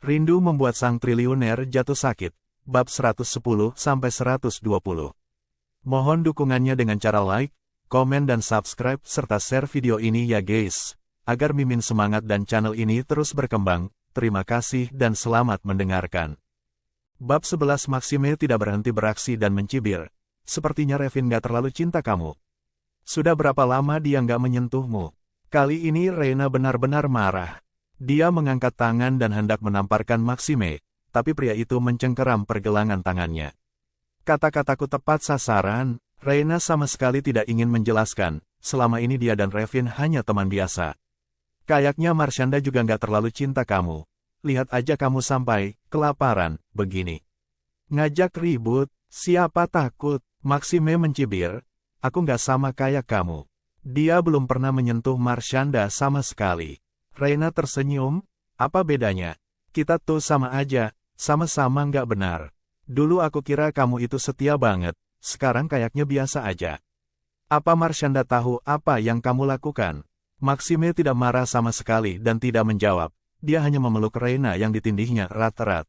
Rindu membuat sang triliuner jatuh sakit. Bab 110-120. Mohon dukungannya dengan cara like, komen dan subscribe serta share video ini ya guys, agar Mimin semangat dan channel ini terus berkembang. Terima kasih dan selamat mendengarkan. Bab 11. Maxime tidak berhenti beraksi dan mencibir. Sepertinya Revin gak terlalu cinta kamu. Sudah berapa lama dia gak menyentuhmu? Kali ini Reina benar-benar marah. Dia mengangkat tangan dan hendak menamparkan Maxime, tapi pria itu mencengkeram pergelangan tangannya. Kata-kataku tepat sasaran. Reina sama sekali tidak ingin menjelaskan, selama ini dia dan Revin hanya teman biasa. Kayaknya Marshanda juga gak terlalu cinta kamu. Lihat aja kamu sampai kelaparan, begini. Ngajak ribut, siapa takut? Maxime mencibir, aku gak sama kayak kamu. Dia belum pernah menyentuh Marshanda sama sekali. Reina tersenyum, apa bedanya? Kita tuh sama aja, sama-sama nggak benar. Dulu aku kira kamu itu setia banget, sekarang kayaknya biasa aja. Apa Marshanda tahu apa yang kamu lakukan? Maxime tidak marah sama sekali dan tidak menjawab, dia hanya memeluk Reina yang ditindihnya erat-erat.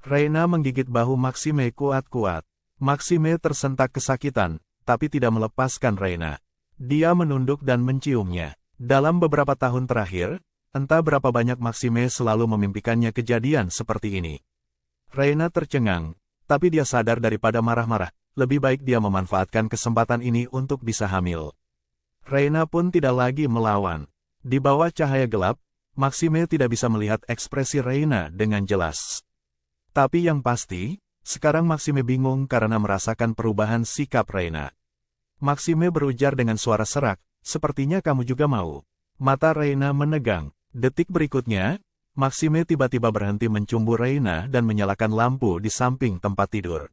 Reina menggigit bahu Maxime kuat-kuat. Maxime tersentak kesakitan, tapi tidak melepaskan Reina. Dia menunduk dan menciumnya. Dalam beberapa tahun terakhir, entah berapa banyak Maxime selalu memimpikannya kejadian seperti ini. Reina tercengang, tapi dia sadar daripada marah-marah, lebih baik dia memanfaatkan kesempatan ini untuk bisa hamil. Reina pun tidak lagi melawan. Di bawah cahaya gelap, Maxime tidak bisa melihat ekspresi Reina dengan jelas. Tapi yang pasti, sekarang Maxime bingung karena merasakan perubahan sikap Reina. Maxime berujar dengan suara serak, sepertinya kamu juga mau. Mata Reina menegang. Detik berikutnya, Maxime tiba-tiba berhenti mencumbu Reina dan menyalakan lampu di samping tempat tidur.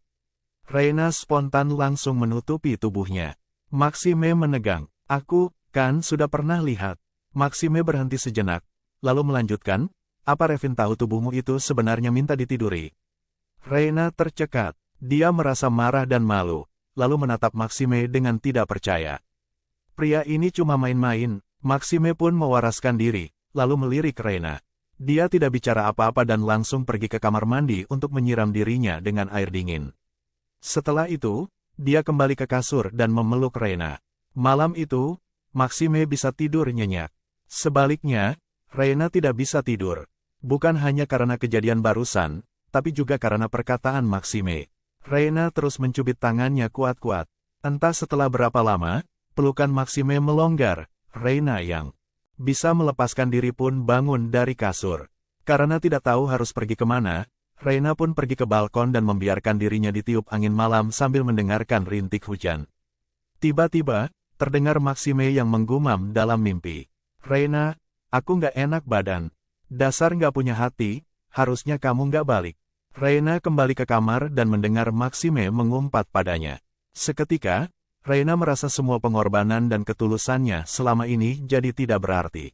Reina spontan langsung menutupi tubuhnya. Maxime menegang. Aku, kan sudah pernah lihat. Maxime berhenti sejenak, lalu melanjutkan, apa Revin tahu tubuhmu itu sebenarnya minta ditiduri? Reina tercekat. Dia merasa marah dan malu, lalu menatap Maxime dengan tidak percaya. Pria ini cuma main-main. Maxime pun mewaraskan diri, lalu melirik Reina. Dia tidak bicara apa-apa dan langsung pergi ke kamar mandi untuk menyiram dirinya dengan air dingin. Setelah itu, dia kembali ke kasur dan memeluk Reina. Malam itu, Maxime bisa tidur nyenyak. Sebaliknya, Reina tidak bisa tidur. Bukan hanya karena kejadian barusan, tapi juga karena perkataan Maxime. Reina terus mencubit tangannya kuat-kuat. Entah setelah berapa lama, pelukan Maxime melonggar. Reina yang bisa melepaskan diri pun bangun dari kasur. Karena tidak tahu harus pergi kemana, Reina pun pergi ke balkon dan membiarkan dirinya ditiup angin malam sambil mendengarkan rintik hujan. Tiba-tiba, terdengar Maxime yang menggumam dalam mimpi. Reina, aku nggak enak badan. Dasar nggak punya hati, harusnya kamu nggak balik. Reina kembali ke kamar dan mendengar Maxime mengumpat padanya. Seketika, Reina merasa semua pengorbanan dan ketulusannya selama ini jadi tidak berarti.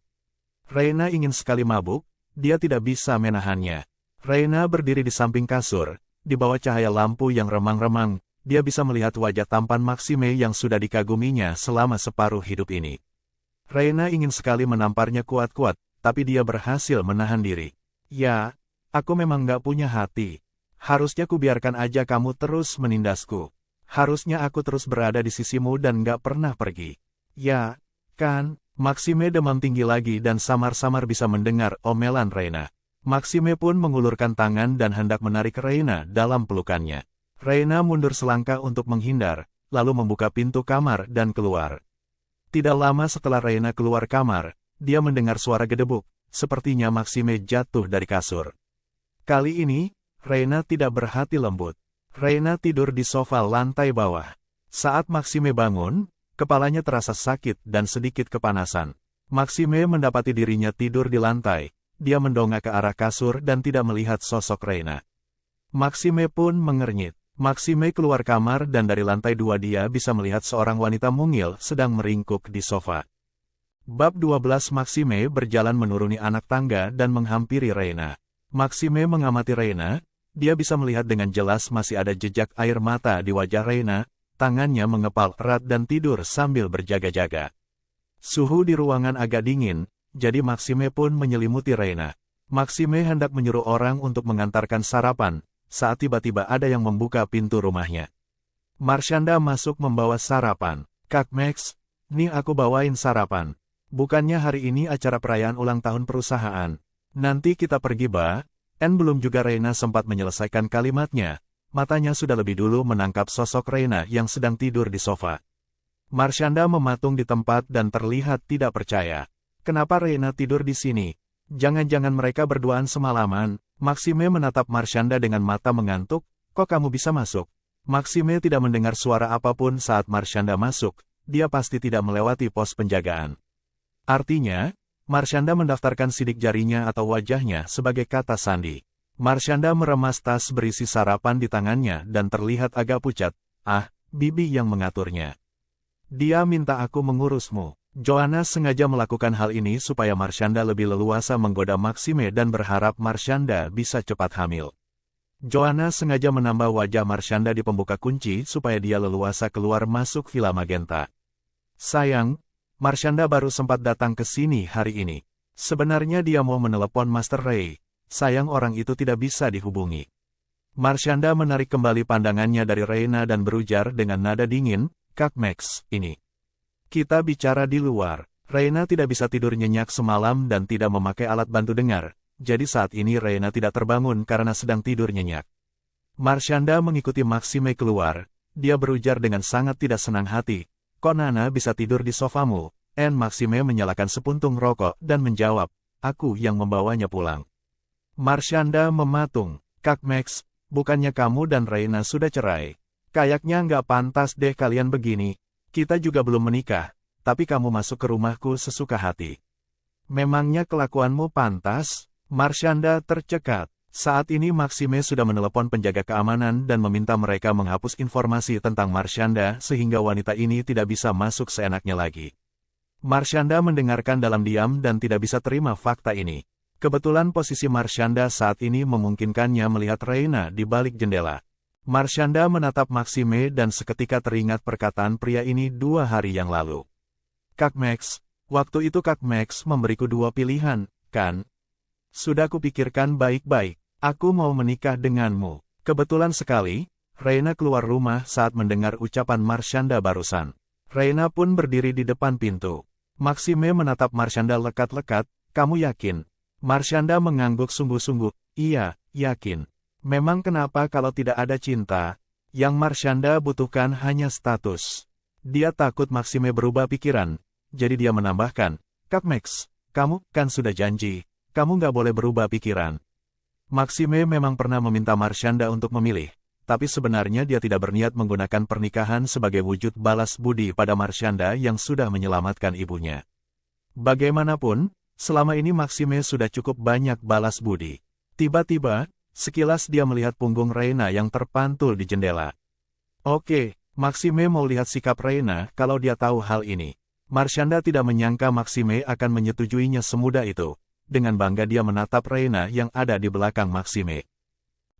Reina ingin sekali mabuk, dia tidak bisa menahannya. Reina berdiri di samping kasur, di bawah cahaya lampu yang remang-remang, dia bisa melihat wajah tampan Maxime yang sudah dikaguminya selama separuh hidup ini. Reina ingin sekali menamparnya kuat-kuat, tapi dia berhasil menahan diri. Ya, aku memang gak punya hati. Harusnya kubiarkan aja kamu terus menindasku. Harusnya aku terus berada di sisimu dan gak pernah pergi. Ya, kan? Maxime demam tinggi lagi dan samar-samar bisa mendengar omelan Reina. Maxime pun mengulurkan tangan dan hendak menarik Reina dalam pelukannya. Reina mundur selangkah untuk menghindar, lalu membuka pintu kamar dan keluar. Tidak lama setelah Reina keluar kamar, dia mendengar suara gedebuk, sepertinya Maxime jatuh dari kasur. Kali ini, Reina tidak berhati lembut. Reina tidur di sofa lantai bawah. Saat Maxime bangun, kepalanya terasa sakit dan sedikit kepanasan. Maxime mendapati dirinya tidur di lantai. Dia mendongak ke arah kasur dan tidak melihat sosok Reina. Maxime pun mengernyit. Maxime keluar kamar dan dari lantai 2 dia bisa melihat seorang wanita mungil sedang meringkuk di sofa. Bab 12. Maxime berjalan menuruni anak tangga dan menghampiri Reina. Maxime mengamati Reina. Dia bisa melihat dengan jelas masih ada jejak air mata di wajah Reina, tangannya mengepal erat dan tidur sambil berjaga-jaga. Suhu di ruangan agak dingin, jadi Maxime pun menyelimuti Reina. Maxime hendak menyuruh orang untuk mengantarkan sarapan, saat tiba-tiba ada yang membuka pintu rumahnya. Marshanda masuk membawa sarapan. Kak Max, nih aku bawain sarapan. Bukannya hari ini acara perayaan ulang tahun perusahaan. Nanti kita pergi belum juga Reina sempat menyelesaikan kalimatnya. Matanya sudah lebih dulu menangkap sosok Reina yang sedang tidur di sofa. Marshanda mematung di tempat dan terlihat tidak percaya. Kenapa Reina tidur di sini? Jangan-jangan mereka berduaan semalaman. Maxime menatap Marshanda dengan mata mengantuk. Kok kamu bisa masuk? Maxime tidak mendengar suara apapun saat Marshanda masuk. Dia pasti tidak melewati pos penjagaan. Artinya, Marshanda mendaftarkan sidik jarinya atau wajahnya sebagai kata sandi. Marshanda meremas tas berisi sarapan di tangannya dan terlihat agak pucat. Bibi yang mengaturnya. Dia minta aku mengurusmu. Joanna sengaja melakukan hal ini supaya Marshanda lebih leluasa menggoda Maxime dan berharap Marshanda bisa cepat hamil. Joanna sengaja menambah wajah Marshanda di pembuka kunci supaya dia leluasa keluar masuk Villa Magenta. Sayang, Marshanda baru sempat datang ke sini hari ini. Sebenarnya dia mau menelepon Master Ray. Sayang orang itu tidak bisa dihubungi. Marshanda menarik kembali pandangannya dari Reina dan berujar dengan nada dingin, Kak Max, ini. Kita bicara di luar. Reina tidak bisa tidur nyenyak semalam dan tidak memakai alat bantu dengar. Jadi saat ini Reina tidak terbangun karena sedang tidur nyenyak. Marshanda mengikuti Maxime keluar. Dia berujar dengan sangat tidak senang hati. Kok Nana bisa tidur di sofamu? Maxime menyalakan sepuntung rokok dan menjawab, aku yang membawanya pulang. Marshanda mematung, Kak Max, bukannya kamu dan Reina sudah cerai? Kayaknya nggak pantas deh kalian begini. Kita juga belum menikah, tapi kamu masuk ke rumahku sesuka hati. Memangnya kelakuanmu pantas? Marshanda tercekat. Saat ini Maxime sudah menelepon penjaga keamanan dan meminta mereka menghapus informasi tentang Marshanda sehingga wanita ini tidak bisa masuk seenaknya lagi. Marshanda mendengarkan dalam diam dan tidak bisa terima fakta ini. Kebetulan posisi Marshanda saat ini memungkinkannya melihat Reina di balik jendela. Marshanda menatap Maxime dan seketika teringat perkataan pria ini 2 hari yang lalu. Kak Max, waktu itu Kak Max memberiku 2 pilihan, kan? Sudah kupikirkan baik-baik, aku mau menikah denganmu. Kebetulan sekali, Reina keluar rumah saat mendengar ucapan Marshanda barusan. Reina pun berdiri di depan pintu. Maxime menatap Marshanda lekat-lekat, kamu yakin? Marshanda mengangguk sungguh-sungguh, iya, yakin. Memang kenapa kalau tidak ada cinta, yang Marshanda butuhkan hanya status. Dia takut Maxime berubah pikiran, jadi dia menambahkan, Kak Max, kamu kan sudah janji, kamu nggak boleh berubah pikiran. Maxime memang pernah meminta Marshanda untuk memilih, tapi sebenarnya dia tidak berniat menggunakan pernikahan sebagai wujud balas budi pada Marshanda yang sudah menyelamatkan ibunya. Bagaimanapun, selama ini Maxime sudah cukup banyak balas budi. Tiba-tiba, sekilas dia melihat punggung Reina yang terpantul di jendela. Oke, Maxime mau lihat sikap Reina kalau dia tahu hal ini. Marshanda tidak menyangka Maxime akan menyetujuinya semudah itu. Dengan bangga dia menatap Reina yang ada di belakang Maxime.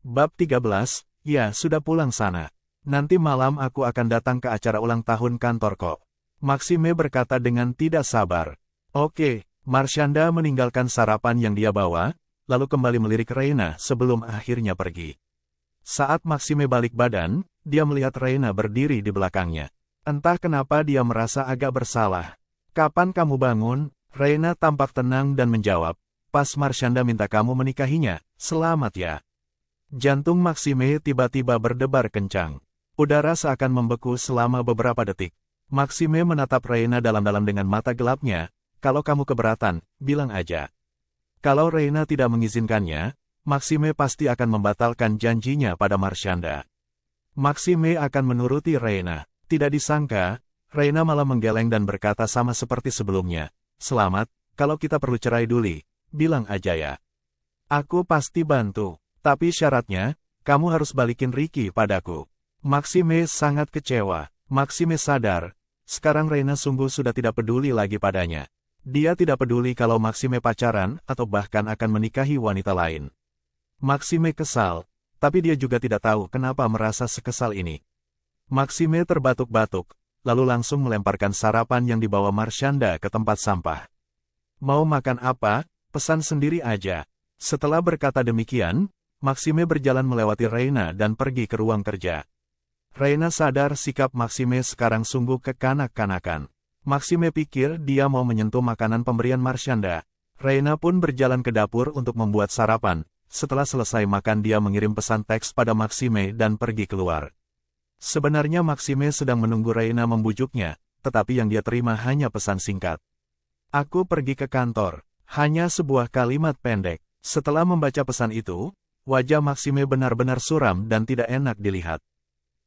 Bab 13, ya sudah pulang sana. Nanti malam aku akan datang ke acara ulang tahun kantor kok. Maxime berkata dengan tidak sabar. Oke, Marshanda meninggalkan sarapan yang dia bawa, lalu kembali melirik Reina sebelum akhirnya pergi. Saat Maxime balik badan, dia melihat Reina berdiri di belakangnya. Entah kenapa dia merasa agak bersalah. Kapan kamu bangun? Reina tampak tenang dan menjawab, pas Marshanda minta kamu menikahinya, selamat ya. Jantung Maxime tiba-tiba berdebar kencang. Udara seakan membeku selama beberapa detik. Maxime menatap Reina dalam-dalam dengan mata gelapnya, kalau kamu keberatan, bilang aja. Kalau Reina tidak mengizinkannya, Maxime pasti akan membatalkan janjinya pada Marshanda. Maxime akan menuruti Reina. Tidak disangka, Reina malah menggeleng dan berkata sama seperti sebelumnya. Selamat, kalau kita perlu cerai dulu, bilang aja ya. Aku pasti bantu, tapi syaratnya, kamu harus balikin Ricky padaku. Maxime sangat kecewa. Maxime sadar, sekarang Reina sungguh sudah tidak peduli lagi padanya. Dia tidak peduli kalau Maxime pacaran atau bahkan akan menikahi wanita lain. Maxime kesal, tapi dia juga tidak tahu kenapa merasa sekesal ini. Maxime terbatuk-batuk, lalu langsung melemparkan sarapan yang dibawa Marshanda ke tempat sampah. Mau makan apa? Pesan sendiri aja. Setelah berkata demikian, Maxime berjalan melewati Reina dan pergi ke ruang kerja. Reina sadar sikap Maxime sekarang sungguh kekanak-kanakan. Maxime pikir dia mau menyentuh makanan pemberian Marshanda. Reina pun berjalan ke dapur untuk membuat sarapan. Setelah selesai makan dia mengirim pesan teks pada Maxime dan pergi keluar. Sebenarnya Maxime sedang menunggu Reina membujuknya, tetapi yang dia terima hanya pesan singkat. Aku pergi ke kantor. Hanya sebuah kalimat pendek. Setelah membaca pesan itu, wajah Maxime benar-benar suram dan tidak enak dilihat.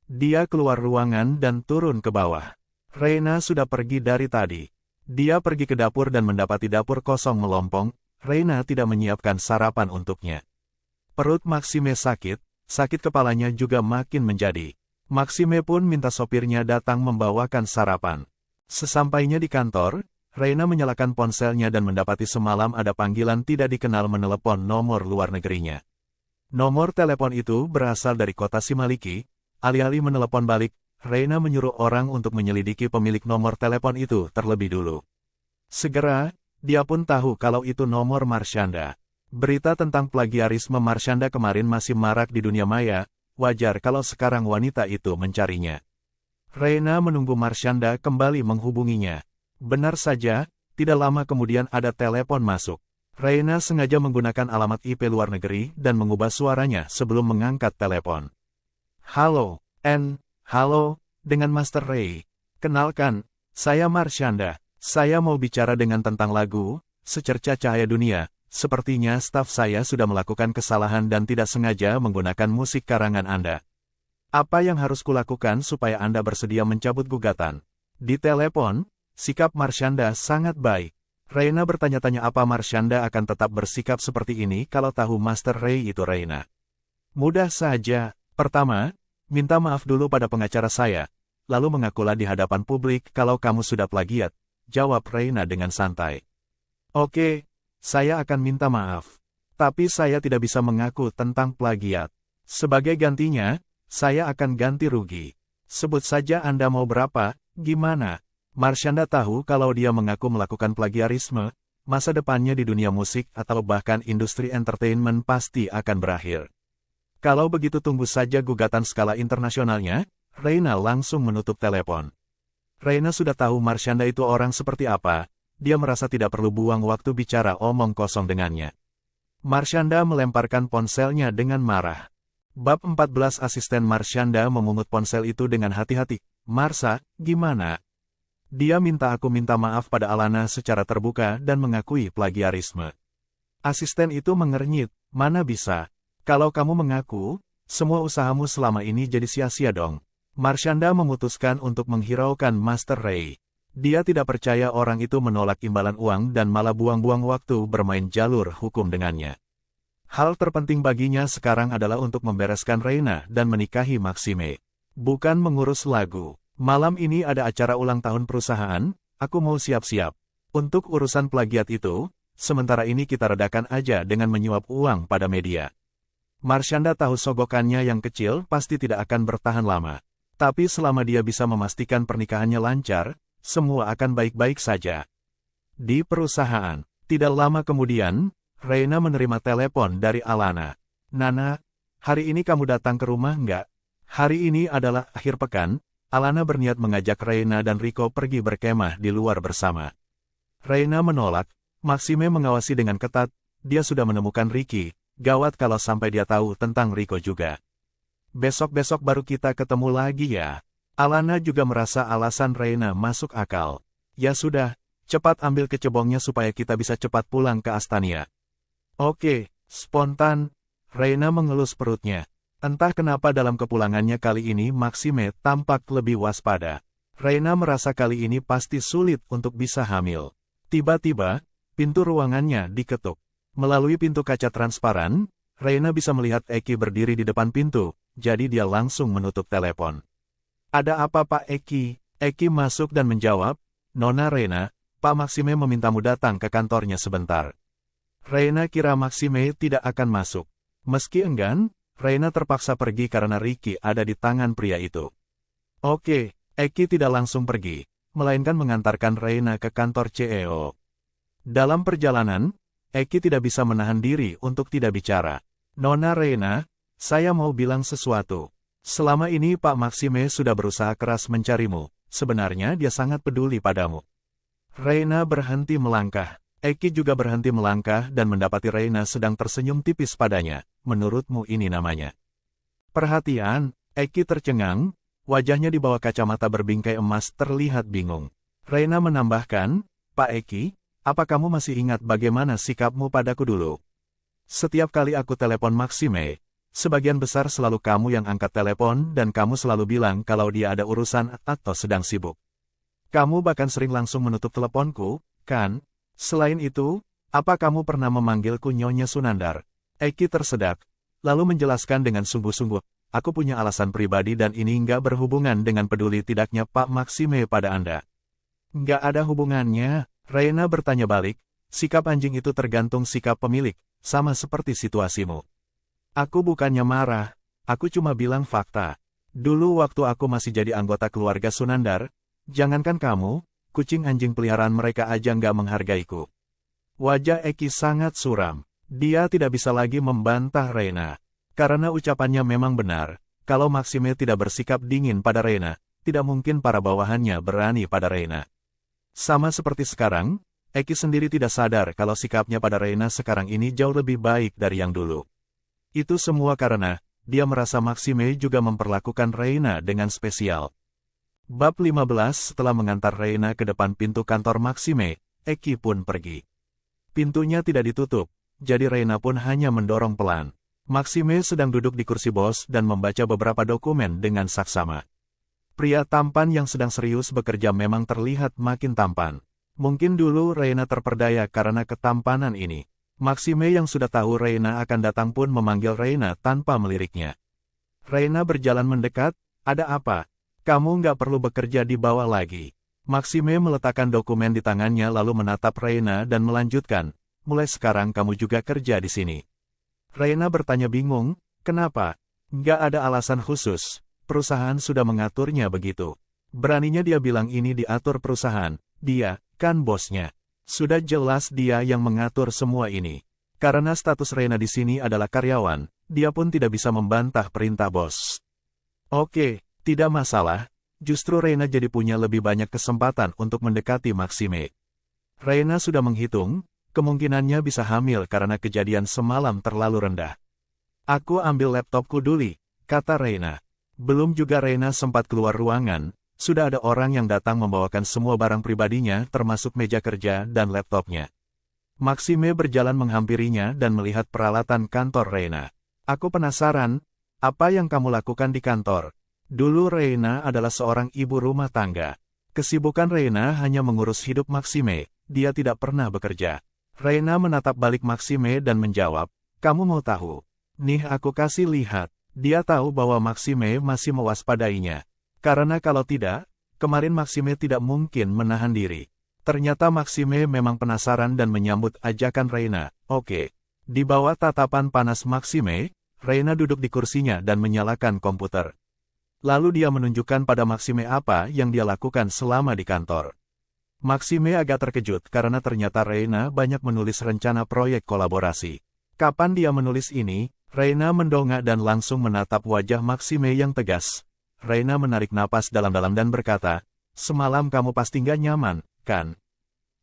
Dia keluar ruangan dan turun ke bawah. Reina sudah pergi dari tadi. Dia pergi ke dapur dan mendapati dapur kosong melompong. Reina tidak menyiapkan sarapan untuknya. Perut Maxime sakit kepalanya juga makin menjadi. Maxime pun minta sopirnya datang membawakan sarapan. Sesampainya di kantor, Reina menyalakan ponselnya dan mendapati semalam ada panggilan tidak dikenal menelepon nomor luar negerinya. Nomor telepon itu berasal dari kota Simaliki. Alih-alih menelepon balik, Reina menyuruh orang untuk menyelidiki pemilik nomor telepon itu terlebih dulu. Segera, dia pun tahu kalau itu nomor Marshanda. Berita tentang plagiarisme Marshanda kemarin masih marak di dunia maya, wajar kalau sekarang wanita itu mencarinya. Reina menunggu Marshanda kembali menghubunginya. Benar saja, tidak lama kemudian ada telepon masuk. Reina sengaja menggunakan alamat IP luar negeri dan mengubah suaranya sebelum mengangkat telepon. Halo, halo, dengan Master Ray. Kenalkan, saya Marshanda. Saya mau bicara dengan tentang lagu, Secerca Cahaya Dunia. Sepertinya staf saya sudah melakukan kesalahan dan tidak sengaja menggunakan musik karangan Anda. Apa yang harus kulakukan supaya Anda bersedia mencabut gugatan? Di telepon, sikap Marshanda sangat baik. Reina bertanya-tanya apa Marshanda akan tetap bersikap seperti ini kalau tahu Master Ray itu Reina. Mudah saja. Pertama, minta maaf dulu pada pengacara saya, lalu mengakulah di hadapan publik kalau kamu sudah plagiat, jawab Reina dengan santai. Oke, saya akan minta maaf. Tapi saya tidak bisa mengaku tentang plagiat. Sebagai gantinya, saya akan ganti rugi. Sebut saja Anda mau berapa, gimana? Marshanda tahu kalau dia mengaku melakukan plagiarisme, masa depannya di dunia musik atau bahkan industri entertainment pasti akan berakhir. Kalau begitu tunggu saja gugatan skala internasionalnya. Reina langsung menutup telepon. Reina sudah tahu Marshanda itu orang seperti apa, dia merasa tidak perlu buang waktu bicara omong kosong dengannya. Marshanda melemparkan ponselnya dengan marah. Bab 14 Asisten Marshanda memungut ponsel itu dengan hati-hati. Marsa, gimana? Dia minta aku minta maaf pada Alana secara terbuka dan mengakui plagiarisme. Asisten itu mengernyit, mana bisa. Kalau kamu mengaku, semua usahamu selama ini jadi sia-sia dong. Marshanda memutuskan untuk menghiraukan Master Ray. Dia tidak percaya orang itu menolak imbalan uang dan malah buang-buang waktu bermain jalur hukum dengannya. Hal terpenting baginya sekarang adalah untuk membereskan Reina dan menikahi Maxime. Bukan mengurus lagu. Malam ini ada acara ulang tahun perusahaan, aku mau siap-siap. Untuk urusan plagiat itu, sementara ini kita redakan aja dengan menyuap uang pada media. Marshanda tahu sogokannya yang kecil pasti tidak akan bertahan lama. Tapi selama dia bisa memastikan pernikahannya lancar, semua akan baik-baik saja. Di perusahaan, tidak lama kemudian, Reina menerima telepon dari Alana. Nana, hari ini kamu datang ke rumah nggak? Hari ini adalah akhir pekan. Alana berniat mengajak Reina dan Rico pergi berkemah di luar bersama. Reina menolak, Maxime mengawasi dengan ketat, dia sudah menemukan Ricky, gawat kalau sampai dia tahu tentang Rico juga. Besok-besok baru kita ketemu lagi ya. Alana juga merasa alasan Reina masuk akal. Ya sudah, cepat ambil kecebongnya supaya kita bisa cepat pulang ke Astania. Oke, spontan, Reina mengelus perutnya. Entah kenapa dalam kepulangannya kali ini Maxime tampak lebih waspada. Reina merasa kali ini pasti sulit untuk bisa hamil. Tiba-tiba, pintu ruangannya diketuk. Melalui pintu kaca transparan, Reina bisa melihat Eki berdiri di depan pintu, jadi dia langsung menutup telepon. Ada apa Pak Eki? Eki masuk dan menjawab, Nona Reina, Pak Maxime memintamu datang ke kantornya sebentar. Reina kira Maxime tidak akan masuk. Meski enggan, Reina terpaksa pergi karena Ricky ada di tangan pria itu. Oke, Eki tidak langsung pergi, melainkan mengantarkan Reina ke kantor CEO. Dalam perjalanan, Eki tidak bisa menahan diri untuk tidak bicara. Nona Reina, saya mau bilang sesuatu. Selama ini Pak Maxime sudah berusaha keras mencarimu. Sebenarnya dia sangat peduli padamu. Reina berhenti melangkah. Eki juga berhenti melangkah dan mendapati Reina sedang tersenyum tipis padanya. Menurutmu ini namanya perhatian? Eki tercengang. Wajahnya di bawah kacamata berbingkai emas terlihat bingung. Reina menambahkan, Pak Eki, apa kamu masih ingat bagaimana sikapmu padaku dulu? Setiap kali aku telepon Maxime, sebagian besar selalu kamu yang angkat telepon dan kamu selalu bilang kalau dia ada urusan atau sedang sibuk. Kamu bahkan sering langsung menutup teleponku, kan? Selain itu, apa kamu pernah memanggilku Nyonya Sunandar? Eki tersedak, lalu menjelaskan dengan sungguh-sungguh, aku punya alasan pribadi dan ini nggak berhubungan dengan peduli tidaknya Pak Maxime pada Anda. Nggak ada hubungannya. Reina bertanya balik, sikap anjing itu tergantung sikap pemilik, sama seperti situasimu. Aku bukannya marah, aku cuma bilang fakta. Dulu waktu aku masih jadi anggota keluarga Sunandar, jangankan kamu, kucing anjing peliharaan mereka aja nggak menghargaiku. Wajah Eki sangat suram. Dia tidak bisa lagi membantah Reina. Karena ucapannya memang benar, kalau Maxime tidak bersikap dingin pada Reina, tidak mungkin para bawahannya berani pada Reina. Sama seperti sekarang, Eki sendiri tidak sadar kalau sikapnya pada Reina sekarang ini jauh lebih baik dari yang dulu. Itu semua karena, dia merasa Maxime juga memperlakukan Reina dengan spesial. Bab 15 setelah mengantar Reina ke depan pintu kantor Maxime, Eki pun pergi. Pintunya tidak ditutup, jadi Reina pun hanya mendorong pelan. Maxime sedang duduk di kursi bos dan membaca beberapa dokumen dengan saksama. Pria tampan yang sedang serius bekerja memang terlihat makin tampan. Mungkin dulu Reina terperdaya karena ketampanan ini. Maxime yang sudah tahu Reina akan datang pun memanggil Reina tanpa meliriknya. Reina berjalan mendekat, ada apa? Kamu nggak perlu bekerja di bawah lagi. Maxime meletakkan dokumen di tangannya lalu menatap Reina dan melanjutkan, mulai sekarang kamu juga kerja di sini. Reina bertanya bingung, kenapa? Nggak ada alasan khusus. Perusahaan sudah mengaturnya begitu. Beraninya dia bilang ini diatur perusahaan, dia, kan bosnya. Sudah jelas dia yang mengatur semua ini. Karena status Reina di sini adalah karyawan, dia pun tidak bisa membantah perintah bos. Oke, tidak masalah, justru Reina jadi punya lebih banyak kesempatan untuk mendekati Maxime. Reina sudah menghitung, kemungkinannya bisa hamil karena kejadian semalam terlalu rendah. Aku ambil laptopku dulu, kata Reina. Belum juga Reina sempat keluar ruangan, sudah ada orang yang datang membawakan semua barang pribadinya termasuk meja kerja dan laptopnya. Maxime berjalan menghampirinya dan melihat peralatan kantor Reina. Aku penasaran, apa yang kamu lakukan di kantor? Dulu Reina adalah seorang ibu rumah tangga. Kesibukan Reina hanya mengurus hidup Maxime, dia tidak pernah bekerja. Reina menatap balik Maxime dan menjawab, kamu mau tahu? Nih aku kasih lihat. Dia tahu bahwa Maxime masih mewaspadainya. Karena kalau tidak, kemarin Maxime tidak mungkin menahan diri. Ternyata Maxime memang penasaran dan menyambut ajakan Reina. Oke. Di bawah tatapan panas Maxime, Reina duduk di kursinya dan menyalakan komputer. Lalu dia menunjukkan pada Maxime apa yang dia lakukan selama di kantor. Maxime agak terkejut karena ternyata Reina banyak menulis rencana proyek kolaborasi. Kapan dia menulis ini? Reina mendongak dan langsung menatap wajah Maxime yang tegas. Reina menarik napas dalam-dalam dan berkata, semalam kamu pasti nggak nyaman, kan?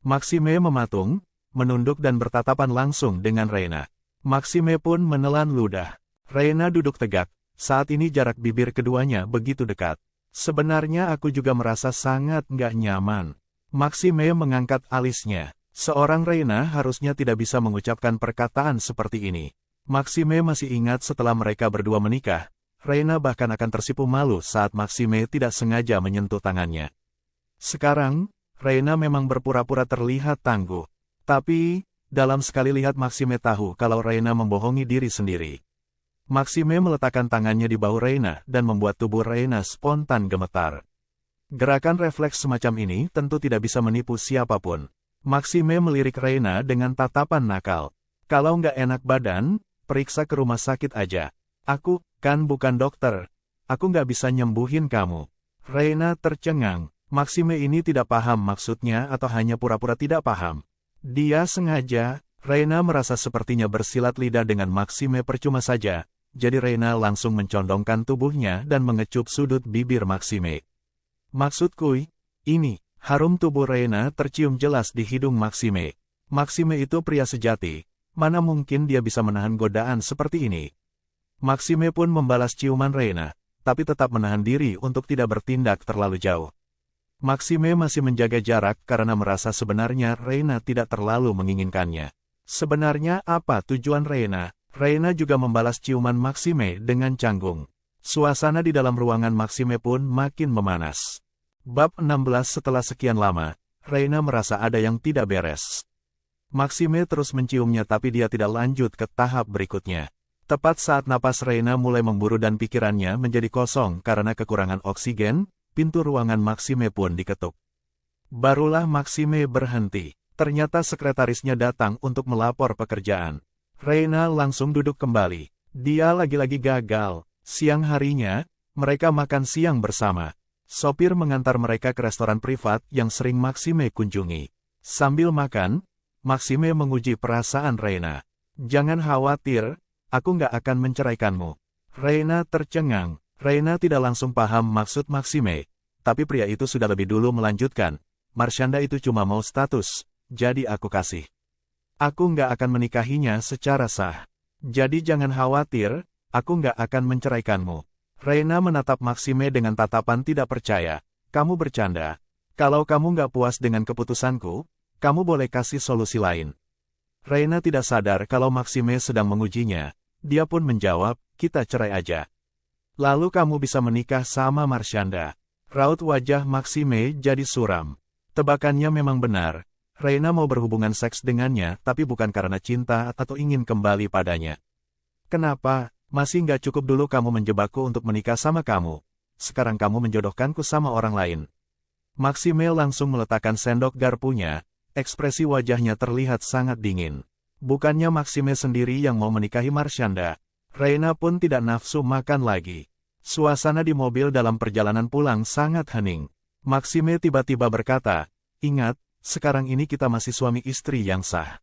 Maxime mematung, menunduk dan bertatapan langsung dengan Reina. Maxime pun menelan ludah. Reina duduk tegak, saat ini jarak bibir keduanya begitu dekat. Sebenarnya aku juga merasa sangat nggak nyaman. Maxime mengangkat alisnya. Seorang Reina harusnya tidak bisa mengucapkan perkataan seperti ini. Maxime masih ingat setelah mereka berdua menikah, Reina bahkan akan tersipu malu saat Maxime tidak sengaja menyentuh tangannya. Sekarang, Reina memang berpura-pura terlihat tangguh. Tapi, dalam sekali lihat Maxime tahu kalau Reina membohongi diri sendiri. Maxime meletakkan tangannya di bahu Reina dan membuat tubuh Reina spontan gemetar. Gerakan refleks semacam ini tentu tidak bisa menipu siapapun. Maxime melirik Reina dengan tatapan nakal. Kalau nggak enak badan, periksa ke rumah sakit aja. Aku, kan bukan dokter. Aku nggak bisa nyembuhin kamu. Reina tercengang. Maxime ini tidak paham maksudnya atau hanya pura-pura tidak paham. Dia sengaja, Reina merasa sepertinya bersilat lidah dengan Maxime percuma saja, jadi Reina langsung mencondongkan tubuhnya dan mengecup sudut bibir Maxime. Maksudku, ini, harum tubuh Reina tercium jelas di hidung Maxime. Maxime itu pria sejati, mana mungkin dia bisa menahan godaan seperti ini. Maxime pun membalas ciuman Reina, tapi tetap menahan diri untuk tidak bertindak terlalu jauh. Maxime masih menjaga jarak karena merasa sebenarnya Reina tidak terlalu menginginkannya. Sebenarnya apa tujuan Reina? Reina juga membalas ciuman Maxime dengan canggung. Suasana di dalam ruangan Maxime pun makin memanas. Bab 16. Setelah sekian lama, Reina merasa ada yang tidak beres. Maxime terus menciumnya tapi dia tidak lanjut ke tahap berikutnya. Tepat saat napas Reina mulai memburu dan pikirannya menjadi kosong karena kekurangan oksigen, pintu ruangan Maxime pun diketuk. Barulah Maxime berhenti. Ternyata sekretarisnya datang untuk melapor pekerjaan. Reina langsung duduk kembali. Dia lagi-lagi gagal. Siang harinya, mereka makan siang bersama. Sopir mengantar mereka ke restoran privat yang sering Maxime kunjungi. Sambil makan, Maxime menguji perasaan Reina. Jangan khawatir, aku nggak akan menceraikanmu. Reina tercengang. Reina tidak langsung paham maksud Maxime. Tapi pria itu sudah lebih dulu melanjutkan. Marshanda itu cuma mau status. Jadi aku kasih. Aku nggak akan menikahinya secara sah. Jadi jangan khawatir, aku nggak akan menceraikanmu. Reina menatap Maxime dengan tatapan tidak percaya. Kamu bercanda. Kalau kamu nggak puas dengan keputusanku, kamu boleh kasih solusi lain. Reina tidak sadar kalau Maxime sedang mengujinya. Dia pun menjawab, kita cerai aja. Lalu kamu bisa menikah sama Marshanda. Raut wajah Maxime jadi suram. Tebakannya memang benar. Reina mau berhubungan seks dengannya tapi bukan karena cinta atau ingin kembali padanya. Kenapa? Masih nggak cukup dulu kamu menjebakku untuk menikah sama kamu. Sekarang kamu menjodohkanku sama orang lain. Maxime langsung meletakkan sendok garpunya, ekspresi wajahnya terlihat sangat dingin. Bukannya Maxime sendiri yang mau menikahi Marshanda. Reina pun tidak nafsu makan lagi. Suasana di mobil dalam perjalanan pulang sangat hening. Maxime tiba-tiba berkata, ingat, sekarang ini kita masih suami istri yang sah.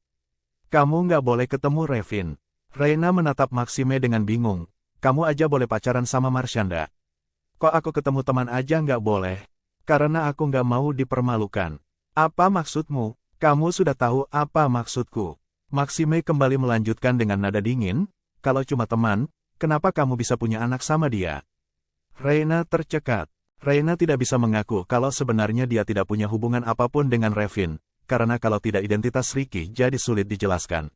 Kamu nggak boleh ketemu Revin. Reina menatap Maxime dengan bingung. Kamu aja boleh pacaran sama Marshanda. Kok aku ketemu teman aja nggak boleh? Karena aku nggak mau dipermalukan. Apa maksudmu? Kamu sudah tahu apa maksudku. Maxime kembali melanjutkan dengan nada dingin. Kalau cuma teman, kenapa kamu bisa punya anak sama dia? Reina tercekat. Reina tidak bisa mengaku kalau sebenarnya dia tidak punya hubungan apapun dengan Revin, karena kalau tidak identitas Ricky jadi sulit dijelaskan.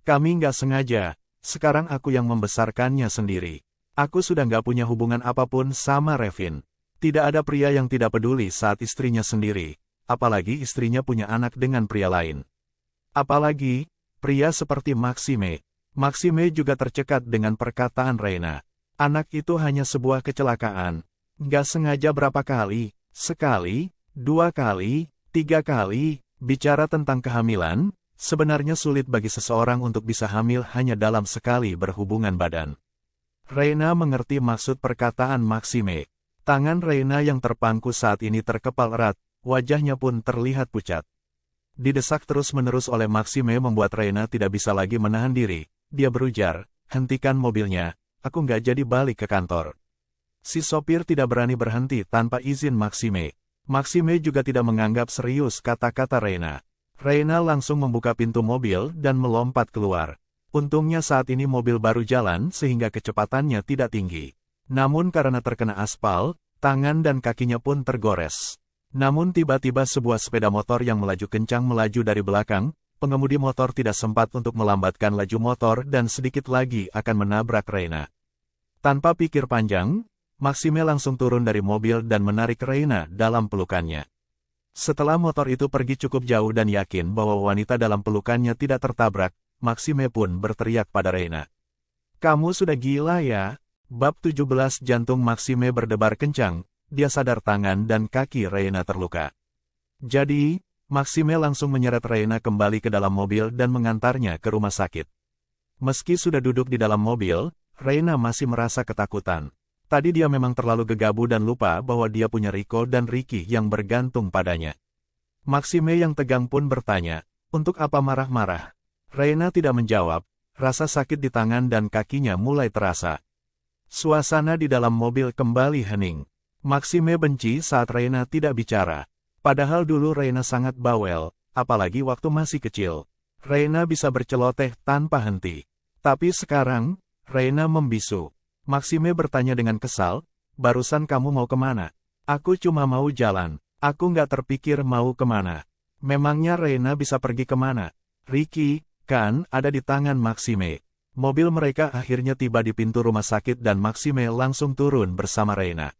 Kami nggak sengaja, sekarang aku yang membesarkannya sendiri. Aku sudah nggak punya hubungan apapun sama Revin. Tidak ada pria yang tidak peduli saat istrinya sendiri, apalagi istrinya punya anak dengan pria lain. Apalagi, pria seperti Maxime. Maxime juga tercekat dengan perkataan Reina. Anak itu hanya sebuah kecelakaan. Nggak sengaja berapa kali, sekali, 2 kali, 3 kali, bicara tentang kehamilan, sebenarnya sulit bagi seseorang untuk bisa hamil hanya dalam sekali berhubungan badan. Reina mengerti maksud perkataan Maxime. Tangan Reina yang terpangku saat ini terkepal erat, wajahnya pun terlihat pucat. Didesak terus-menerus oleh Maxime membuat Reina tidak bisa lagi menahan diri. Dia berujar, hentikan mobilnya, aku nggak jadi balik ke kantor. Si sopir tidak berani berhenti tanpa izin Maxime. Maxime juga tidak menganggap serius kata-kata Reina. Reina langsung membuka pintu mobil dan melompat keluar. Untungnya saat ini mobil baru jalan sehingga kecepatannya tidak tinggi. Namun karena terkena aspal, tangan dan kakinya pun tergores. Namun tiba-tiba sebuah sepeda motor yang melaju kencang melaju dari belakang. Pengemudi motor tidak sempat untuk melambatkan laju motor dan sedikit lagi akan menabrak Reina. Tanpa pikir panjang, Maxime langsung turun dari mobil dan menarik Reina dalam pelukannya. Setelah motor itu pergi cukup jauh dan yakin bahwa wanita dalam pelukannya tidak tertabrak, Maxime pun berteriak pada Reina. Kamu sudah gila ya? Bab 17. Jantung Maxime berdebar kencang, dia sadar tangan dan kaki Reina terluka. Jadi, Maxime langsung menyeret Reina kembali ke dalam mobil dan mengantarnya ke rumah sakit. Meski sudah duduk di dalam mobil, Reina masih merasa ketakutan. Tadi dia memang terlalu gegabah dan lupa bahwa dia punya Rico dan Ricky yang bergantung padanya. Maxime yang tegang pun bertanya, untuk apa marah-marah? Reina tidak menjawab, rasa sakit di tangan dan kakinya mulai terasa. Suasana di dalam mobil kembali hening. Maxime benci saat Reina tidak bicara. Padahal dulu Reina sangat bawel, apalagi waktu masih kecil. Reina bisa berceloteh tanpa henti. Tapi sekarang, Reina membisu. Maxime bertanya dengan kesal, barusan kamu mau kemana? Aku cuma mau jalan. Aku nggak terpikir mau kemana. Memangnya Reina bisa pergi kemana? Ricky, kan, ada di tangan Maxime. Mobil mereka akhirnya tiba di pintu rumah sakit dan Maxime langsung turun bersama Reina.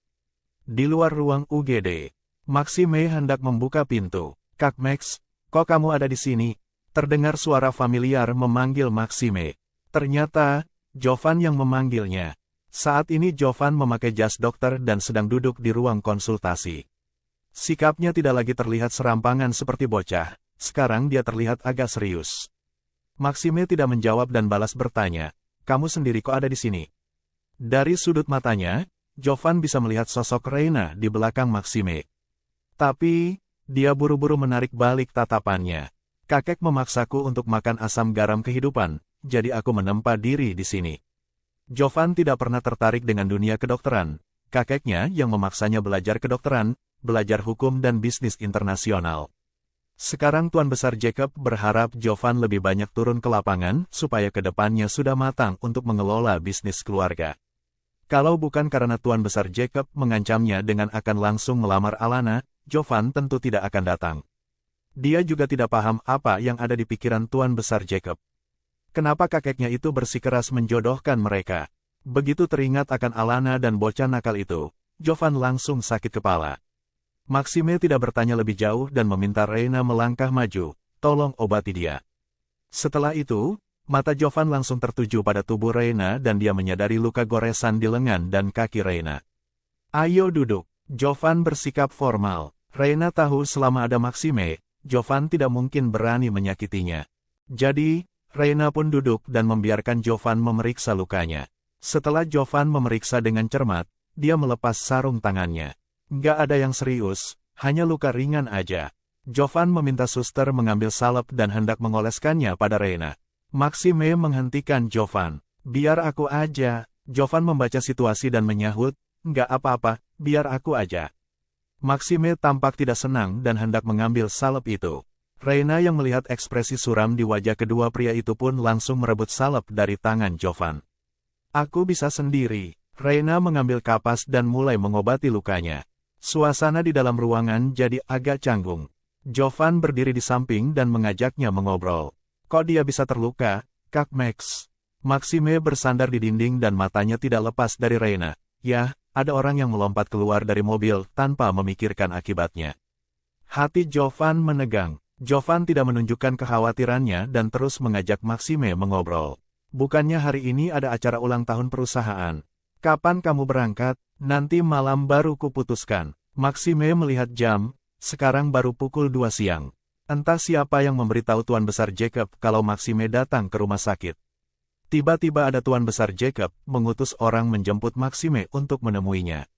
Di luar ruang UGD, Maxime hendak membuka pintu. Kak Max, kok kamu ada di sini? Terdengar suara familiar memanggil Maxime. Ternyata, Jovan yang memanggilnya. Saat ini Jovan memakai jas dokter dan sedang duduk di ruang konsultasi. Sikapnya tidak lagi terlihat serampangan seperti bocah, sekarang dia terlihat agak serius. Maxime tidak menjawab dan balas bertanya, kamu sendiri kok ada di sini? Dari sudut matanya, Jovan bisa melihat sosok Reina di belakang Maxime. Tapi, dia buru-buru menarik balik tatapannya. Kakek memaksaku untuk makan asam garam kehidupan, jadi aku menempa diri di sini. Jovan tidak pernah tertarik dengan dunia kedokteran. Kakeknya yang memaksanya belajar kedokteran, belajar hukum dan bisnis internasional. Sekarang Tuan Besar Jacob berharap Jovan lebih banyak turun ke lapangan supaya kedepannya sudah matang untuk mengelola bisnis keluarga. Kalau bukan karena Tuan Besar Jacob mengancamnya dengan akan langsung melamar Alana, Jovan tentu tidak akan datang. Dia juga tidak paham apa yang ada di pikiran Tuan Besar Jacob. Kenapa kakeknya itu bersikeras menjodohkan mereka? Begitu teringat akan Alana dan bocah nakal itu, Jovan langsung sakit kepala. Maxime tidak bertanya lebih jauh dan meminta Reina melangkah maju, tolong obati dia. Setelah itu, mata Jovan langsung tertuju pada tubuh Reina dan dia menyadari luka goresan di lengan dan kaki Reina. Ayo duduk, Jovan bersikap formal. Reina tahu selama ada Maxime, Jovan tidak mungkin berani menyakitinya. Jadi, Reina pun duduk dan membiarkan Jovan memeriksa lukanya. Setelah Jovan memeriksa dengan cermat, dia melepas sarung tangannya. Nggak ada yang serius, hanya luka ringan aja. Jovan meminta suster mengambil salep dan hendak mengoleskannya pada Reina. Maxime menghentikan Jovan. Biar aku aja. Jovan membaca situasi dan menyahut, nggak apa-apa, biar aku aja. Maxime tampak tidak senang dan hendak mengambil salep itu. Reina yang melihat ekspresi suram di wajah kedua pria itu pun langsung merebut salep dari tangan Jovan. Aku bisa sendiri. Reina mengambil kapas dan mulai mengobati lukanya. Suasana di dalam ruangan jadi agak canggung. Jovan berdiri di samping dan mengajaknya mengobrol. Kok dia bisa terluka, Kak Max? Maxime bersandar di dinding dan matanya tidak lepas dari Reina. Yah, ada orang yang melompat keluar dari mobil tanpa memikirkan akibatnya. Hati Jovan menegang. Jovan tidak menunjukkan kekhawatirannya dan terus mengajak Maxime mengobrol. Bukannya hari ini ada acara ulang tahun perusahaan. Kapan kamu berangkat? Nanti malam baru kuputuskan. Maxime melihat jam, sekarang baru pukul 2 siang. Entah siapa yang memberitahu Tuan Besar Jacob kalau Maxime datang ke rumah sakit. Tiba-tiba ada Tuan Besar Jacob mengutus orang menjemput Maxime untuk menemuinya.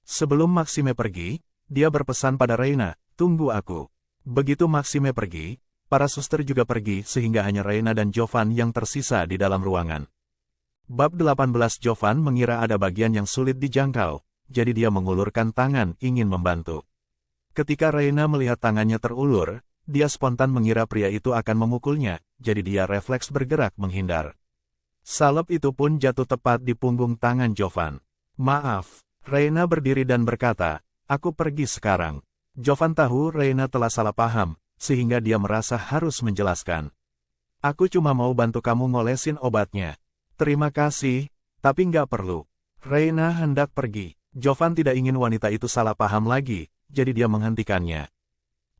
Sebelum Maxime pergi, dia berpesan pada Reina, tunggu aku. Begitu Maxime pergi, para suster juga pergi sehingga hanya Reina dan Jovan yang tersisa di dalam ruangan. Bab 18 Jovan mengira ada bagian yang sulit dijangkau, jadi dia mengulurkan tangan ingin membantu. Ketika Reina melihat tangannya terulur, dia spontan mengira pria itu akan memukulnya, jadi dia refleks bergerak menghindar. Salep itu pun jatuh tepat di punggung tangan Jovan. Maaf, Reina berdiri dan berkata, aku pergi sekarang. Jovan tahu Reina telah salah paham, sehingga dia merasa harus menjelaskan. Aku cuma mau bantu kamu ngolesin obatnya. Terima kasih, tapi nggak perlu. Reina hendak pergi. Jovan tidak ingin wanita itu salah paham lagi, jadi dia menghentikannya.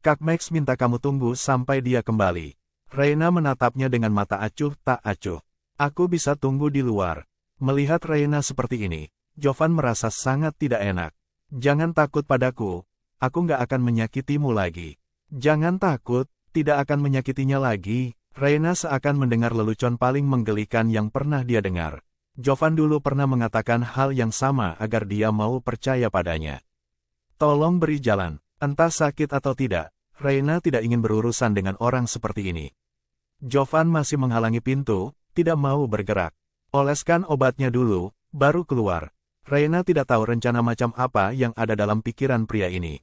Kak Max minta kamu tunggu sampai dia kembali. Reina menatapnya dengan mata acuh tak acuh. Aku bisa tunggu di luar. Melihat Reina seperti ini, Jovan merasa sangat tidak enak. Jangan takut padaku, aku nggak akan menyakitimu lagi. Jangan takut, tidak akan menyakitinya lagi. Reina seakan mendengar lelucon paling menggelikan yang pernah dia dengar. Jovan dulu pernah mengatakan hal yang sama agar dia mau percaya padanya. Tolong beri jalan, entah sakit atau tidak, Reina tidak ingin berurusan dengan orang seperti ini. Jovan masih menghalangi pintu, tidak mau bergerak. Oleskan obatnya dulu, baru keluar. Reina tidak tahu rencana macam apa yang ada dalam pikiran pria ini.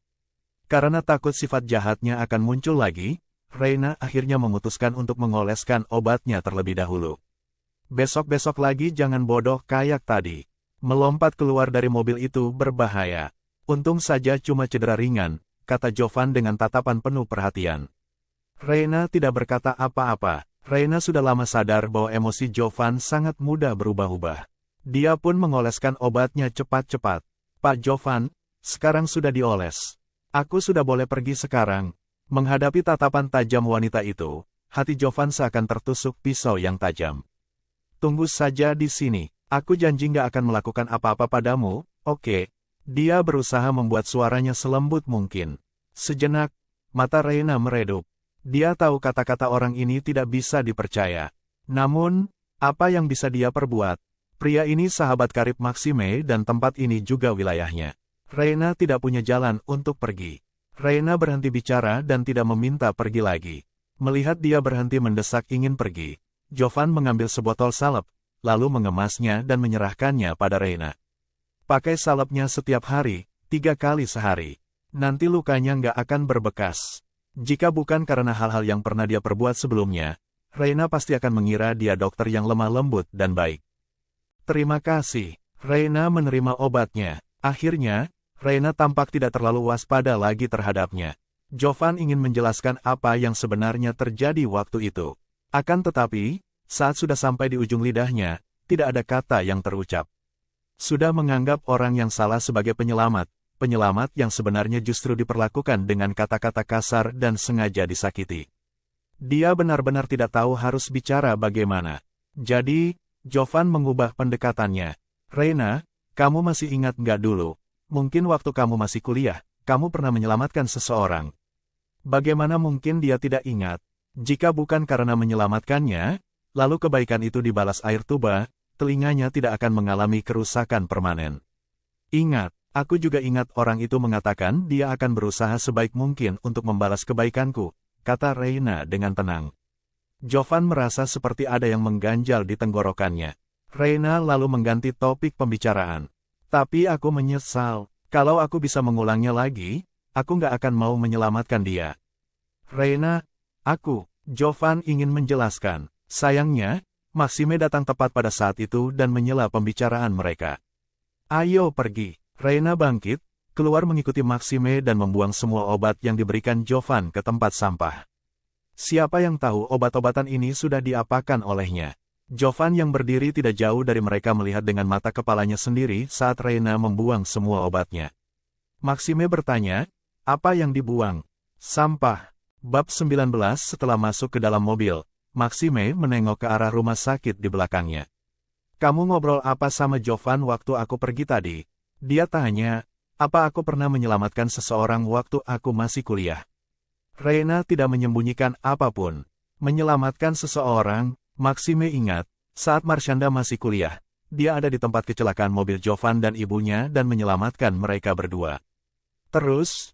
Karena takut sifat jahatnya akan muncul lagi, Reina akhirnya memutuskan untuk mengoleskan obatnya terlebih dahulu. Besok-besok lagi jangan bodoh kayak tadi. Melompat keluar dari mobil itu berbahaya. Untung saja cuma cedera ringan, kata Jovan dengan tatapan penuh perhatian. Reina tidak berkata apa-apa. Reina sudah lama sadar bahwa emosi Jovan sangat mudah berubah-ubah. Dia pun mengoleskan obatnya cepat-cepat. Pak Jovan, sekarang sudah dioles. Aku sudah boleh pergi sekarang. Menghadapi tatapan tajam wanita itu, hati Jovan seakan tertusuk pisau yang tajam. Tunggu saja di sini. Aku janji nggak akan melakukan apa-apa padamu, oke? Dia berusaha membuat suaranya selembut mungkin. Sejenak, mata Reina meredup. Dia tahu kata-kata orang ini tidak bisa dipercaya. Namun, apa yang bisa dia perbuat? Pria ini sahabat karib Maxime dan tempat ini juga wilayahnya. Reina tidak punya jalan untuk pergi. Reina berhenti bicara dan tidak meminta pergi lagi. Melihat dia berhenti mendesak ingin pergi, Jovan mengambil sebotol salep, lalu mengemasnya dan menyerahkannya pada Reina. Pakai salepnya setiap hari, 3 kali sehari. Nanti lukanya nggak akan berbekas. Jika bukan karena hal-hal yang pernah dia perbuat sebelumnya, Reina pasti akan mengira dia dokter yang lemah lembut dan baik. Terima kasih. Reina menerima obatnya. Akhirnya, Reina tampak tidak terlalu waspada lagi terhadapnya. Jovan ingin menjelaskan apa yang sebenarnya terjadi waktu itu. Akan tetapi, saat sudah sampai di ujung lidahnya, tidak ada kata yang terucap. Sudah menganggap orang yang salah sebagai penyelamat, penyelamat yang sebenarnya justru diperlakukan dengan kata-kata kasar dan sengaja disakiti. Dia benar-benar tidak tahu harus bicara bagaimana. Jadi, Jovan mengubah pendekatannya. Reina, kamu masih ingat nggak dulu? Mungkin waktu kamu masih kuliah, kamu pernah menyelamatkan seseorang. Bagaimana mungkin dia tidak ingat? Jika bukan karena menyelamatkannya, lalu kebaikan itu dibalas air tuba, telinganya tidak akan mengalami kerusakan permanen. Ingat, aku juga ingat orang itu mengatakan dia akan berusaha sebaik mungkin untuk membalas kebaikanku, kata Reina dengan tenang. Jovan merasa seperti ada yang mengganjal di tenggorokannya. Reina lalu mengganti topik pembicaraan. Tapi aku menyesal, kalau aku bisa mengulangnya lagi, aku nggak akan mau menyelamatkan dia. Reina, Jovan ingin menjelaskan. Sayangnya, Maxime datang tepat pada saat itu dan menyela pembicaraan mereka. Ayo pergi. Reina bangkit, keluar mengikuti Maxime dan membuang semua obat yang diberikan Jovan ke tempat sampah. Siapa yang tahu obat-obatan ini sudah diapakan olehnya? Jovan yang berdiri tidak jauh dari mereka melihat dengan mata kepalanya sendiri saat Reina membuang semua obatnya. Maxime bertanya, apa yang dibuang? Sampah. Bab 19. Setelah masuk ke dalam mobil, Maxime menengok ke arah rumah sakit di belakangnya. Kamu ngobrol apa sama Jovan waktu aku pergi tadi? Dia tanya, apa aku pernah menyelamatkan seseorang waktu aku masih kuliah? Reina tidak menyembunyikan apapun. Menyelamatkan seseorang, Maxime ingat, saat Marshanda masih kuliah, dia ada di tempat kecelakaan mobil Jovan dan ibunya dan menyelamatkan mereka berdua. Terus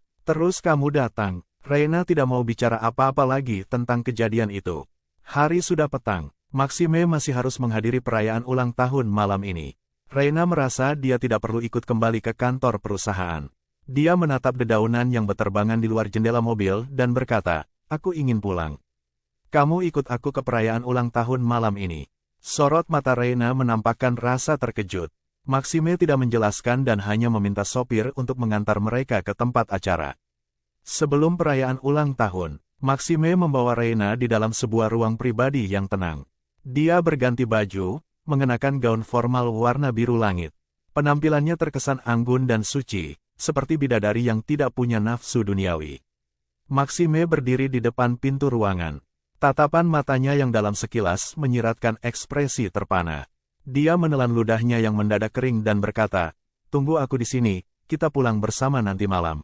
kamu datang. Reina tidak mau bicara apa-apa lagi tentang kejadian itu. Hari sudah petang, Maxime masih harus menghadiri perayaan ulang tahun malam ini. Reina merasa dia tidak perlu ikut kembali ke kantor perusahaan. Dia menatap dedaunan yang berterbangan di luar jendela mobil dan berkata, aku ingin pulang. Kamu ikut aku ke perayaan ulang tahun malam ini. Sorot mata Reina menampakkan rasa terkejut. Maxime tidak menjelaskan dan hanya meminta sopir untuk mengantar mereka ke tempat acara. Sebelum perayaan ulang tahun, Maxime membawa Reina di dalam sebuah ruang pribadi yang tenang. Dia berganti baju, mengenakan gaun formal warna biru langit. Penampilannya terkesan anggun dan suci, seperti bidadari yang tidak punya nafsu duniawi. Maxime berdiri di depan pintu ruangan. Tatapan matanya yang dalam sekilas menyiratkan ekspresi terpana. Dia menelan ludahnya yang mendadak kering dan berkata, tunggu aku di sini, kita pulang bersama nanti malam.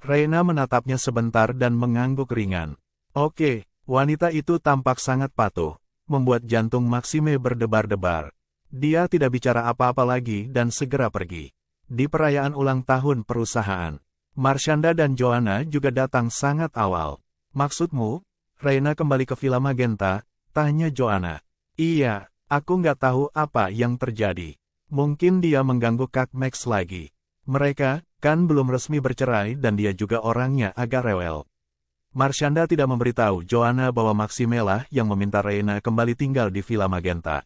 Reina menatapnya sebentar dan mengangguk ringan. Oke, wanita itu tampak sangat patuh, membuat jantung Maxime berdebar-debar. Dia tidak bicara apa-apa lagi dan segera pergi. Di perayaan ulang tahun perusahaan, Marshanda dan Joanna juga datang sangat awal. Maksudmu? Reina kembali ke Villa Magenta, tanya Joanna. Iya, aku nggak tahu apa yang terjadi. Mungkin dia mengganggu Kak Max lagi. Mereka, kan belum resmi bercerai dan dia juga orangnya agak rewel. Marshanda tidak memberitahu Joanna bahwa Maxime lah yang meminta Reina kembali tinggal di Villa Magenta.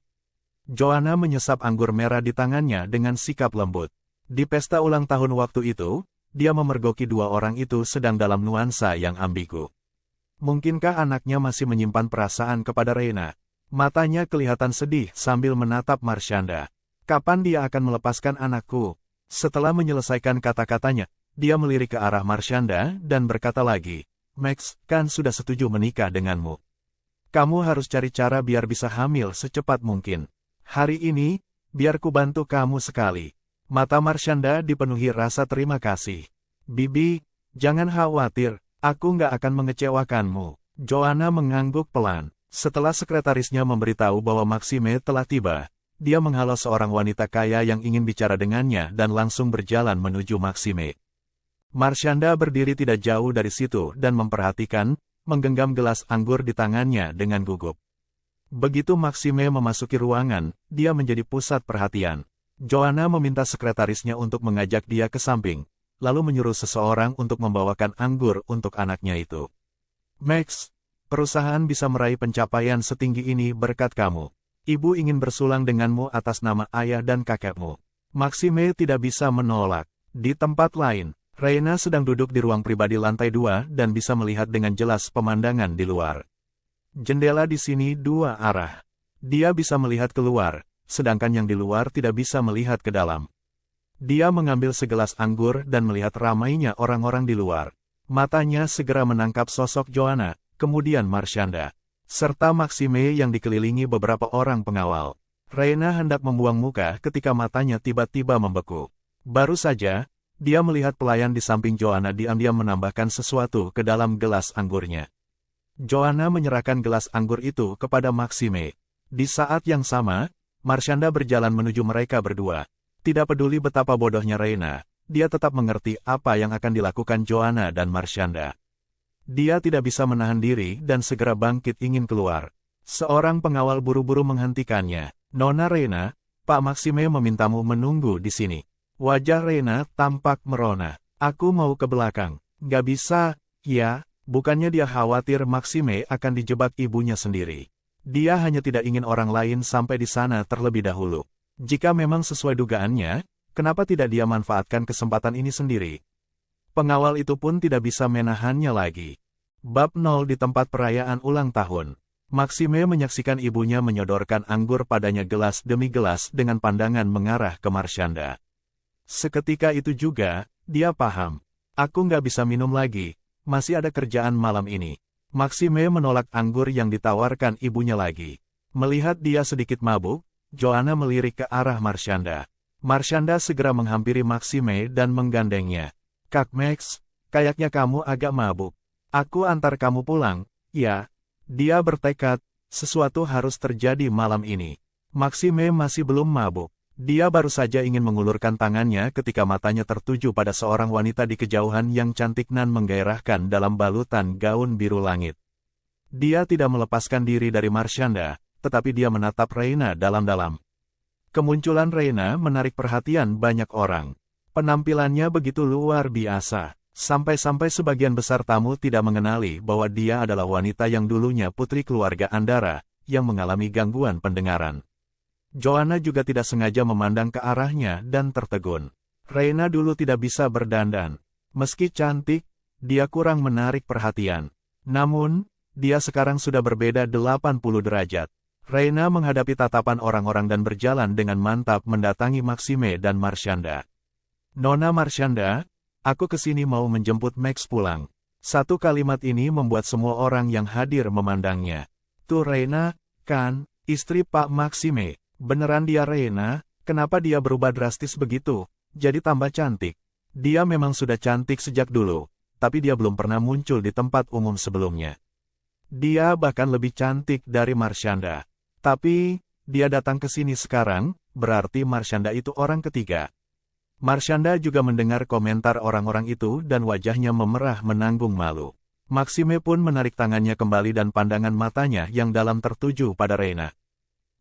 Joanna menyesap anggur merah di tangannya dengan sikap lembut. Di pesta ulang tahun waktu itu, dia memergoki dua orang itu sedang dalam nuansa yang ambigu. Mungkinkah anaknya masih menyimpan perasaan kepada Reina? Matanya kelihatan sedih sambil menatap Marshanda. Kapan dia akan melepaskan anakku? Setelah menyelesaikan kata-katanya, dia melirik ke arah Marshanda dan berkata lagi, Max, kan sudah setuju menikah denganmu. Kamu harus cari cara biar bisa hamil secepat mungkin. Hari ini, biar ku bantu kamu sekali. Mata Marshanda dipenuhi rasa terima kasih. Bibi, jangan khawatir, aku nggak akan mengecewakanmu. Joanna mengangguk pelan. Setelah sekretarisnya memberitahu bahwa Maxime telah tiba, dia menghalau seorang wanita kaya yang ingin bicara dengannya dan langsung berjalan menuju Maxime. Marshanda berdiri tidak jauh dari situ dan memperhatikan, menggenggam gelas anggur di tangannya dengan gugup. Begitu Maxime memasuki ruangan, dia menjadi pusat perhatian. Joanna meminta sekretarisnya untuk mengajak dia ke samping, lalu menyuruh seseorang untuk membawakan anggur untuk anaknya itu. Max, perusahaan bisa meraih pencapaian setinggi ini berkat kamu. Ibu ingin bersulang denganmu atas nama ayah dan kakekmu. Maxime tidak bisa menolak. Di tempat lain, Reina sedang duduk di ruang pribadi lantai 2 dan bisa melihat dengan jelas pemandangan di luar. Jendela di sini dua arah. Dia bisa melihat keluar, sedangkan yang di luar tidak bisa melihat ke dalam. Dia mengambil segelas anggur dan melihat ramainya orang-orang di luar. Matanya segera menangkap sosok Joanna, kemudian Marshanda, serta Maxime yang dikelilingi beberapa orang pengawal. Reina hendak membuang muka ketika matanya tiba-tiba membeku. Baru saja, dia melihat pelayan di samping Joanna diam-diam menambahkan sesuatu ke dalam gelas anggurnya. Joanna menyerahkan gelas anggur itu kepada Maxime. Di saat yang sama, Marshanda berjalan menuju mereka berdua. Tidak peduli betapa bodohnya Reina, dia tetap mengerti apa yang akan dilakukan Joanna dan Marshanda. Dia tidak bisa menahan diri dan segera bangkit ingin keluar. Seorang pengawal buru-buru menghentikannya. Nona Reina, Pak Maxime memintamu menunggu di sini. Wajah Reina tampak merona. Aku mau ke belakang. Gak bisa, ya. Bukannya dia khawatir Maxime akan dijebak ibunya sendiri. Dia hanya tidak ingin orang lain sampai di sana terlebih dahulu. Jika memang sesuai dugaannya, kenapa tidak dia manfaatkan kesempatan ini sendiri? Pengawal itu pun tidak bisa menahannya lagi. Bab 0 di tempat perayaan ulang tahun. Maxime menyaksikan ibunya menyodorkan anggur padanya gelas demi gelas dengan pandangan mengarah ke Marshanda. Seketika itu juga, dia paham. Aku nggak bisa minum lagi. Masih ada kerjaan malam ini. Maxime menolak anggur yang ditawarkan ibunya lagi. Melihat dia sedikit mabuk, Joanna melirik ke arah Marshanda. Marshanda segera menghampiri Maxime dan menggandengnya. Kak Max, kayaknya kamu agak mabuk. Aku antar kamu pulang, ya. Dia bertekad, sesuatu harus terjadi malam ini. Maxime masih belum mabuk. Dia baru saja ingin mengulurkan tangannya ketika matanya tertuju pada seorang wanita di kejauhan yang cantik nan menggairahkan dalam balutan gaun biru langit. Dia tidak melepaskan diri dari Marshanda, tetapi dia menatap Reina dalam-dalam. Kemunculan Reina menarik perhatian banyak orang. Penampilannya begitu luar biasa, sampai-sampai sebagian besar tamu tidak mengenali bahwa dia adalah wanita yang dulunya putri keluarga Andara, yang mengalami gangguan pendengaran. Joanna juga tidak sengaja memandang ke arahnya dan tertegun. Reina dulu tidak bisa berdandan. Meski cantik, dia kurang menarik perhatian. Namun, dia sekarang sudah berbeda 80 derajat. Reina menghadapi tatapan orang-orang dan berjalan dengan mantap mendatangi Maxime dan Marshanda. Nona Marshanda, aku kesini mau menjemput Max pulang. Satu kalimat ini membuat semua orang yang hadir memandangnya. Tuh Reina, kan, istri Pak Maxime. Beneran dia Reina, kenapa dia berubah drastis begitu, jadi tambah cantik. Dia memang sudah cantik sejak dulu, tapi dia belum pernah muncul di tempat umum sebelumnya. Dia bahkan lebih cantik dari Marshanda. Tapi, dia datang ke sini sekarang, berarti Marshanda itu orang ketiga. Marshanda juga mendengar komentar orang-orang itu dan wajahnya memerah menanggung malu. Maxime pun menarik tangannya kembali dan pandangan matanya yang dalam tertuju pada Reina.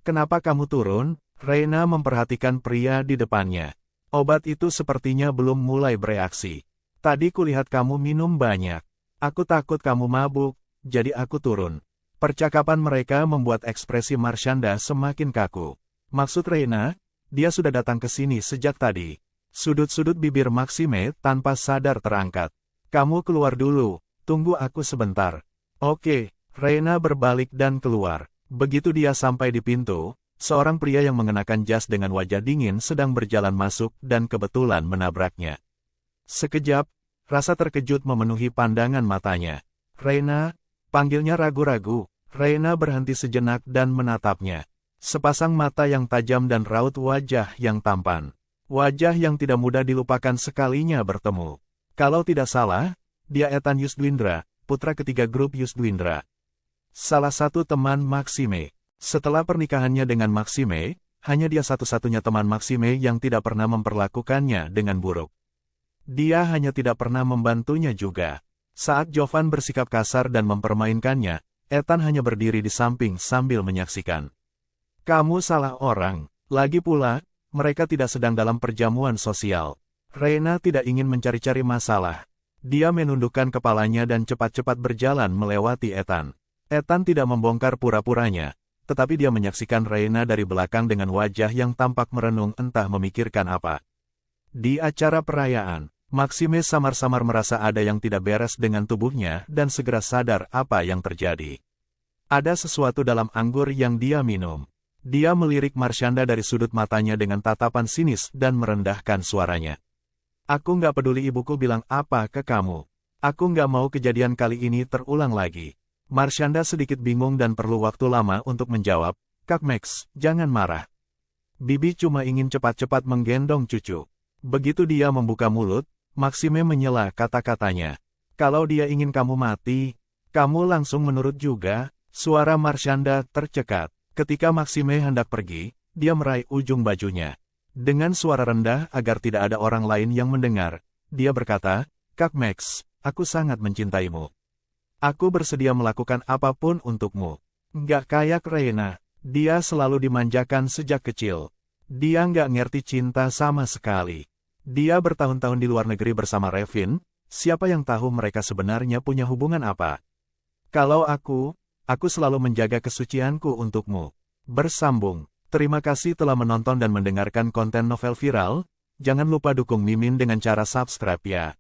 Kenapa kamu turun? Reina memperhatikan pria di depannya. Obat itu sepertinya belum mulai bereaksi. Tadi kulihat kamu minum banyak. Aku takut kamu mabuk, jadi aku turun. Percakapan mereka membuat ekspresi Marshanda semakin kaku. Maksud Reina, dia sudah datang ke sini sejak tadi. Sudut-sudut bibir Maxime tanpa sadar terangkat. Kamu keluar dulu. Tunggu aku sebentar. Oke, Reina berbalik dan keluar. Begitu dia sampai di pintu, seorang pria yang mengenakan jas dengan wajah dingin sedang berjalan masuk dan kebetulan menabraknya. Sekejap, rasa terkejut memenuhi pandangan matanya. Reina, panggilnya ragu-ragu. Reina berhenti sejenak dan menatapnya. Sepasang mata yang tajam dan raut wajah yang tampan. Wajah yang tidak mudah dilupakan sekalinya bertemu. Kalau tidak salah, dia Ethan Yusdwindra, putra ketiga grup Yusdwindra. Salah satu teman Maxime. Setelah pernikahannya dengan Maxime, hanya dia satu-satunya teman Maxime yang tidak pernah memperlakukannya dengan buruk. Dia hanya tidak pernah membantunya juga. Saat Jovan bersikap kasar dan mempermainkannya, Ethan hanya berdiri di samping sambil menyaksikan. Kamu salah orang. Lagi pula, mereka tidak sedang dalam perjamuan sosial. Reina tidak ingin mencari-cari masalah. Dia menundukkan kepalanya dan cepat-cepat berjalan melewati Ethan. Ethan tidak membongkar pura-puranya, tetapi dia menyaksikan Reina dari belakang dengan wajah yang tampak merenung entah memikirkan apa. Di acara perayaan, Maxime samar-samar merasa ada yang tidak beres dengan tubuhnya dan segera sadar apa yang terjadi. Ada sesuatu dalam anggur yang dia minum. Dia melirik Marshanda dari sudut matanya dengan tatapan sinis dan merendahkan suaranya. Aku nggak peduli ibuku bilang apa ke kamu. Aku nggak mau kejadian kali ini terulang lagi. Marshanda sedikit bingung dan perlu waktu lama untuk menjawab, Kak Max, jangan marah. Bibi cuma ingin cepat-cepat menggendong cucu. Begitu dia membuka mulut, Maxime menyela kata-katanya. Kalau dia ingin kamu mati, kamu langsung menurut juga. Suara Marshanda tercekat. Ketika Maxime hendak pergi, dia meraih ujung bajunya. Dengan suara rendah agar tidak ada orang lain yang mendengar, dia berkata, Kak Max, aku sangat mencintaimu. Aku bersedia melakukan apapun untukmu. Nggak kayak Reina, dia selalu dimanjakan sejak kecil. Dia nggak ngerti cinta sama sekali. Dia bertahun-tahun di luar negeri bersama Revin, siapa yang tahu mereka sebenarnya punya hubungan apa? Kalau aku selalu menjaga kesucianku untukmu. Bersambung. Terima kasih telah menonton dan mendengarkan konten novel viral. Jangan lupa dukung Mimin dengan cara subscribe ya.